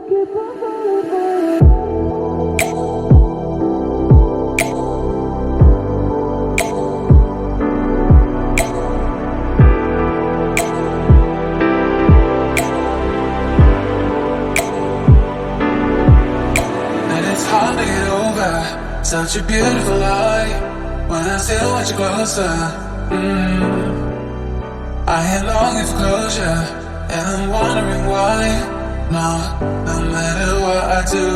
Such a beautiful light when I still want you closer. I am longing for closure, and I'm wondering why. No matter what I do,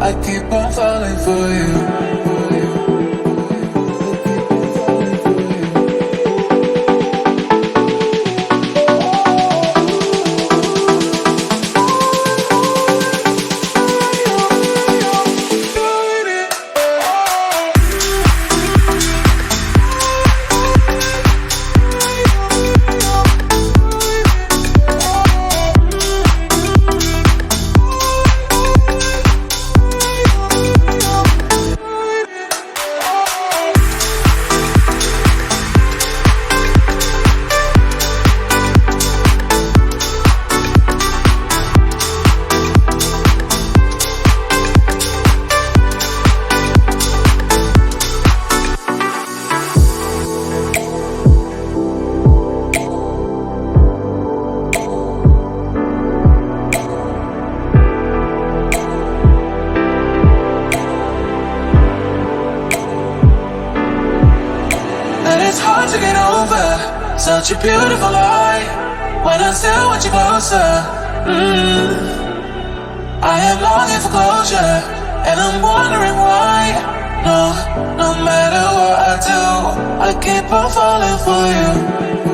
I keep on falling for you. Such a beautiful light when I still want you closer. I am longing for closure, and I'm wondering why. No matter what I do, I keep on falling for you.